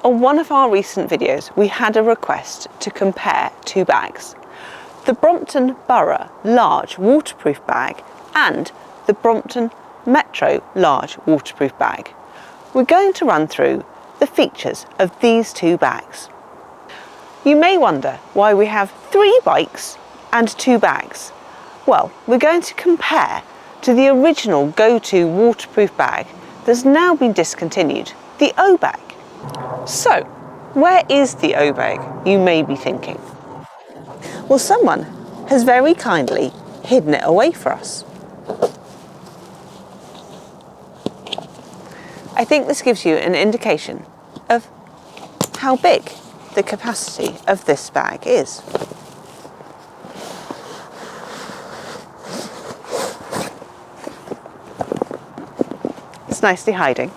On one of our recent videos, we had a request to compare two bags. The Brompton Borough large waterproof bag and the Brompton Metro large waterproof bag. We're going to run through the features of these two bags. You may wonder why we have 3 bikes and 2 bags. Well, we're going to compare to the original go-to waterproof bag that's now been discontinued, the O bag. So, where is the O bag, you may be thinking? Well, someone has very kindly hidden it away for us. I think this gives you an indication of how big the capacity of this bag is. It's nicely hiding.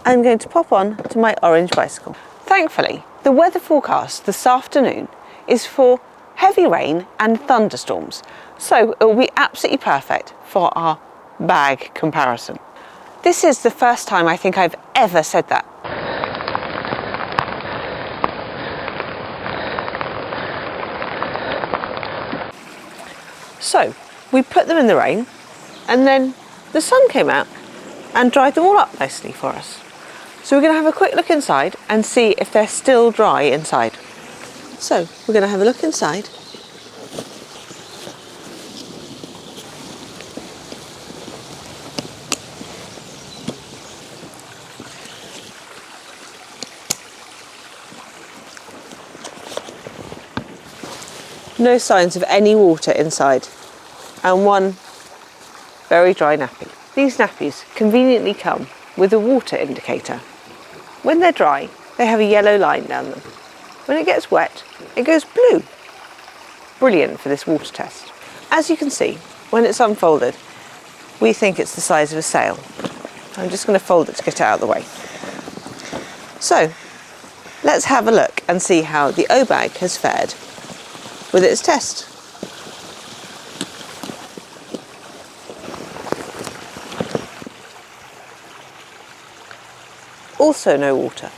I'm going to pop on to my orange bicycle. Thankfully, the weather forecast this afternoon is for heavy rain and thunderstorms, so it will be absolutely perfect for our bag comparison. This is the first time I think I've ever said that. So, we put them in the rain, and then the sun came out and dried them all up nicely for us. So we're going to have a quick look inside and see if they're still dry inside. So we're going to have a look inside. No signs of any water inside, and one very dry nappy. These nappies conveniently come with a water indicator. When they're dry, they have a yellow line down them. When it gets wet, it goes blue. Brilliant for this water test. As you can see, when it's unfolded, we think it's the size of a sail. I'm just going to fold it to get it out of the way. So, let's have a look and see how the O bag has fared with its test. Also no water.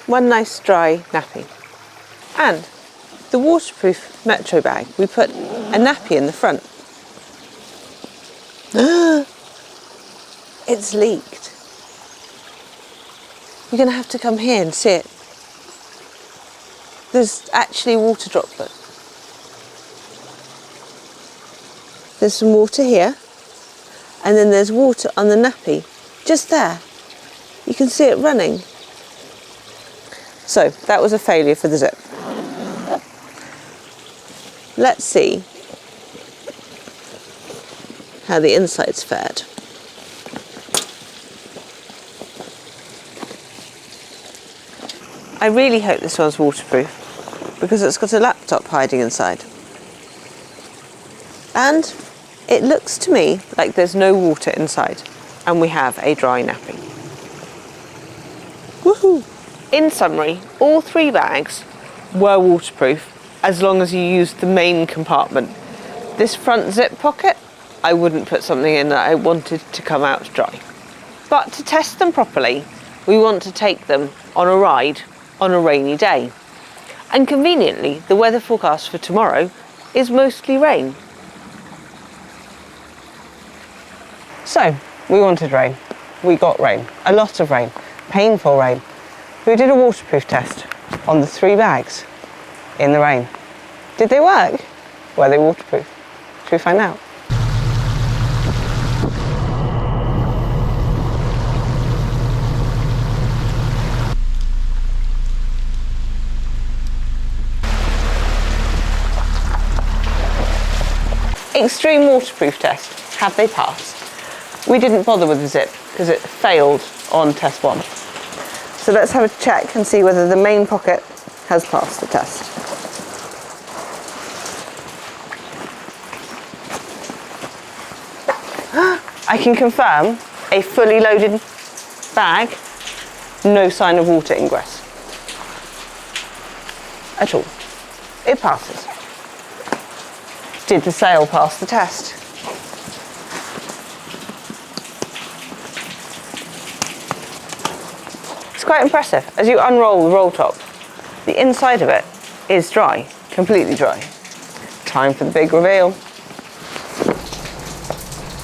One nice dry nappy. And the waterproof Metro bag, we put a nappy in the front. It's leaked. You're going to have to come here and see it. There's actually a water droplet. There's some water here, and then there's water on the nappy, just there. You can see it running. So, that was a failure for the zip. Let's see how the inside's fared. I really hope this one's waterproof, because it's got a laptop hiding inside. And it looks to me like there's no water inside, and we have a dry nappy. Woohoo! In summary, all 3 bags were waterproof as long as you used the main compartment. This front zip pocket, I wouldn't put something in that I wanted to come out dry. But to test them properly, we want to take them on a ride on a rainy day. And conveniently, the weather forecast for tomorrow is mostly rain. So, we wanted rain. We got rain. A lot of rain. Painful rain. We did a waterproof test on the 3 bags in the rain. Did they work? Were they waterproof? Should we find out? Extreme waterproof test. Have they passed? We didn't bother with the zip because it failed on test 1. So let's have a check and see whether the main pocket has passed the test. I can confirm a fully loaded bag, no sign of water ingress at all. It passes. Did the sail pass the test? It's quite impressive. As you unroll the roll top, the inside of it is dry, completely dry. Time for the big reveal.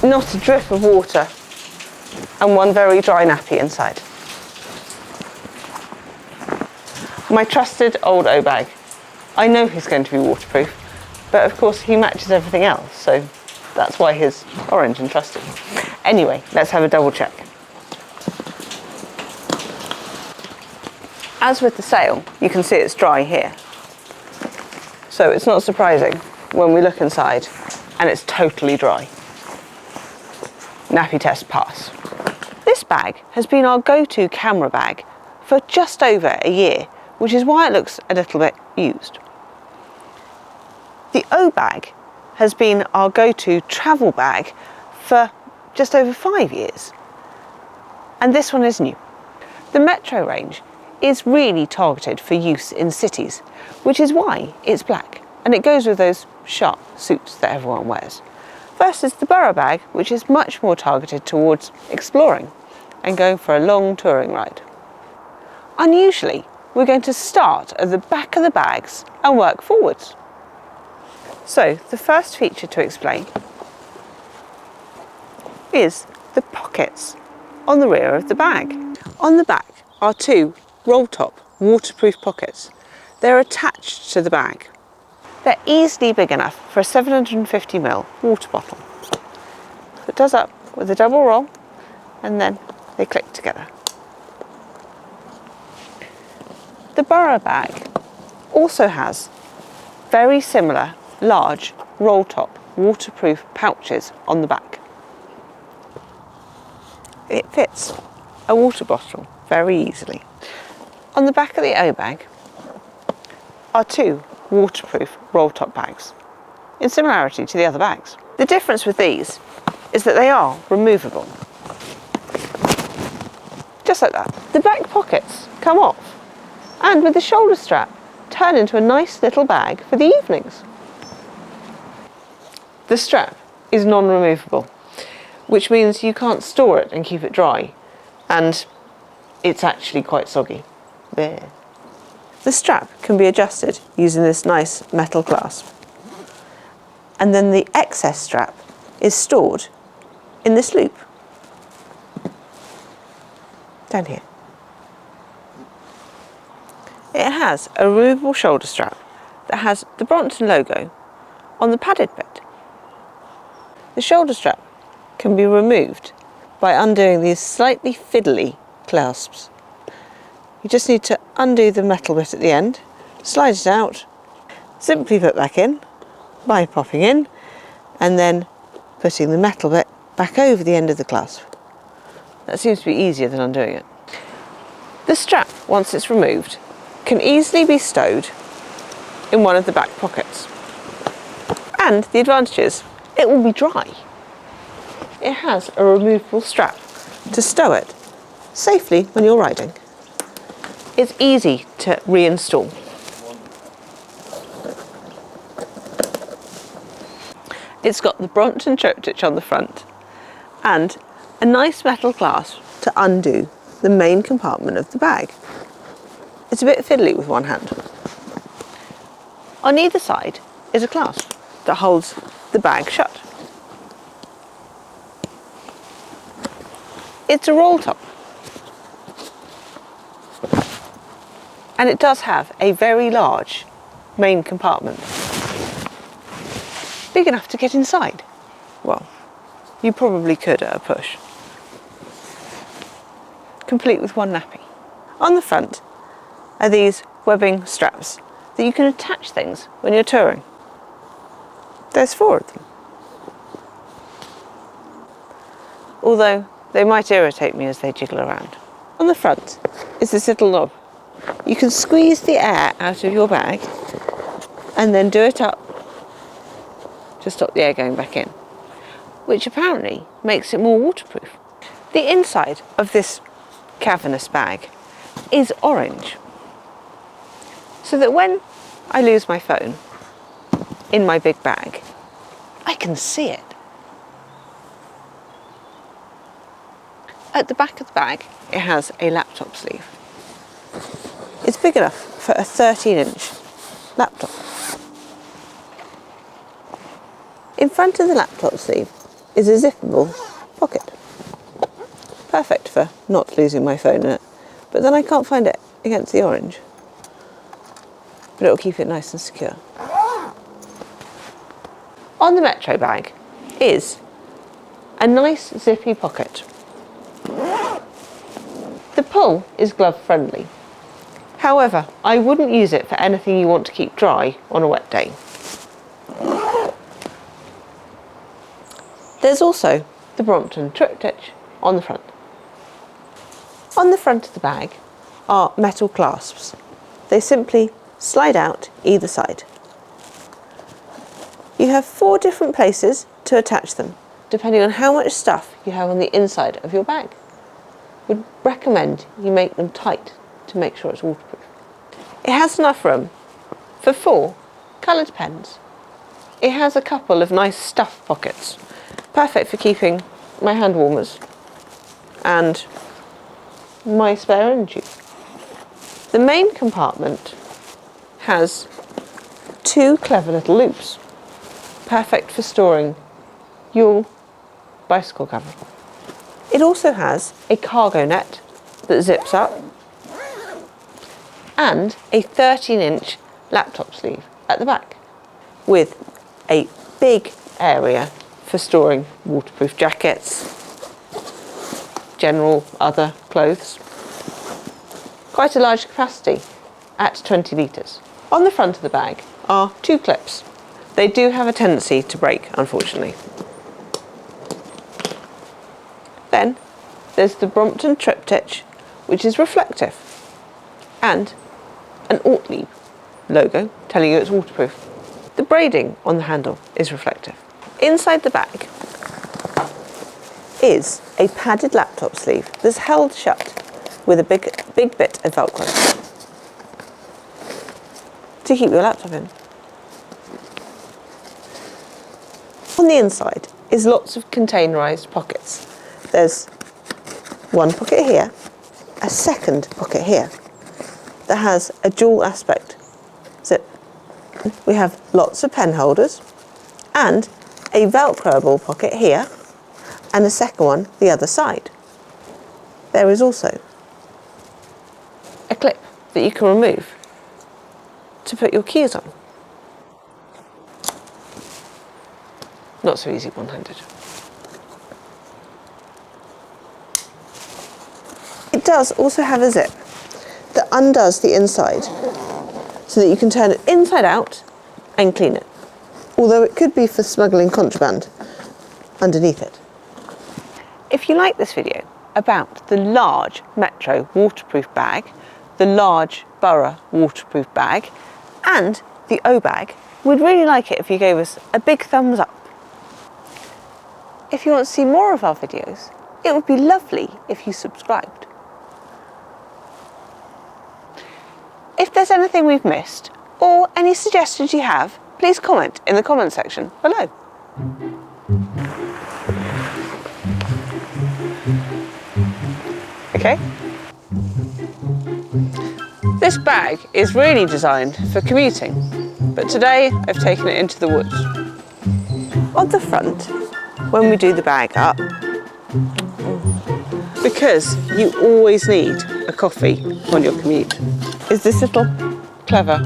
Not a drip of water and one very dry nappy inside. My trusted old O bag. I know he's going to be waterproof, but of course he matches everything else, so that's why he's orange and trusted. Anyway, let's have a double check. As with the sail, you can see it's dry here. So it's not surprising when we look inside and it's totally dry. Nappy test pass. This bag has been our go-to camera bag for just over a year, which is why it looks a little bit used. The O bag has been our go-to travel bag for just over 5 years. And this one is new. The Metro range is really targeted for use in cities, which is why it's black, and it goes with those sharp suits that everyone wears. Versus the Borough bag, which is much more targeted towards exploring and going for a long touring ride. Unusually, we're going to start at the back of the bags and work forwards. So the first feature to explain is the pockets on the rear of the bag. On the back are two roll-top waterproof pockets. They're attached to the bag. They're easily big enough for a 750ml water bottle. It does up with a double roll and then they click together. The Borough bag also has very similar large roll-top waterproof pouches on the back. It fits a water bottle very easily. On the back of the O bag are two waterproof roll-top bags, in similarity to the other bags. The difference with these is that they are removable. Just like that. The back pockets come off and with the shoulder strap turn into a nice little bag for the evenings. The strap is non-removable, which means you can't store it and keep it dry, and it's actually quite soggy. There. The strap can be adjusted using this nice metal clasp, and then the excess strap is stored in this loop down here. It has a removable shoulder strap that has the Brompton logo on the padded bit. The shoulder strap can be removed by undoing these slightly fiddly clasps. You just need to undo the metal bit at the end, slide it out, simply put back in by popping in and then putting the metal bit back over the end of the clasp. That seems to be easier than undoing it. The strap, once it's removed, can easily be stowed in one of the back pockets. And the advantage is it will be dry. It has a removable strap to stow it safely when you're riding. It's easy to reinstall. It's got the Brompton triptych on the front and a nice metal clasp to undo the main compartment of the bag. It's a bit fiddly with one hand. On either side is a clasp that holds the bag shut. It's a roll top. And it does have a very large main compartment. Big enough to get inside. Well, you probably could at a push. Complete with one nappy. On the front are these webbing straps that you can attach things when you're touring. There's 4 of them. Although they might irritate me as they jiggle around. On the front is this little knob. You can squeeze the air out of your bag and then do it up to stop the air going back in, which apparently makes it more waterproof. The inside of this cavernous bag is orange, so that when I lose my phone in my big bag, I can see it. At the back of the bag, it has a laptop sleeve. is big enough for a 13-inch laptop. In front of the laptop sleeve is a zippable pocket. Perfect for not losing my phone in it, but then I can't find it against the orange. But it will keep it nice and secure. On the Metro bag is a nice zippy pocket. The pull is glove friendly. However, I wouldn't use it for anything you want to keep dry on a wet day. There's also the Brompton triptych on the front. On the front of the bag are metal clasps. They simply slide out either side. You have 4 different places to attach them, depending on how much stuff you have on the inside of your bag. Would recommend you make them tight to make sure it's waterproof. It has enough room for 4 coloured pens. It has a couple of nice stuff pockets, perfect for keeping my hand warmers and my spare energy. The main compartment has 2 clever little loops, perfect for storing your bicycle cover. It also has a cargo net that zips up and a 13-inch laptop sleeve at the back with a big area for storing waterproof jackets, general other clothes. Quite a large capacity at 20 litres. On the front of the bag are 2 clips. They do have a tendency to break, unfortunately. Then there's the Brompton triptych, which is reflective, and an Ortlieb logo telling you it's waterproof. The braiding on the handle is reflective. Inside the bag is a padded laptop sleeve that's held shut with a big bit of Velcro to keep your laptop in. On the inside is lots of containerised pockets. There's one pocket here, a second pocket here that has a dual aspect zip. We have lots of pen holders and a Velcroable pocket here and a second one the other side. There is also a clip that you can remove to put your keys on. Not so easy one-handed. It does also have a zip that undoes the inside so that you can turn it inside out and clean it, although it could be for smuggling contraband underneath it. If you like this video about the large Metro waterproof bag, the large Borough waterproof bag and the O bag, we'd really like it if you gave us a big thumbs up. If you want to see more of our videos, it would be lovely if you subscribed. If there's anything we've missed or any suggestions you have, please comment in the comment section below. Okay? This bag is really designed for commuting, but today I've taken it into the woods. On the front, when we do the bag up, because you always need a coffee on your commute, is this little clever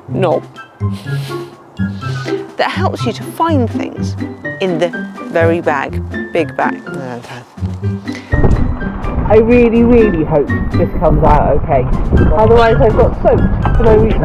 knob that helps you to find things in the very big bag. I really, really hope this comes out okay. Otherwise I've got soaked for no reason.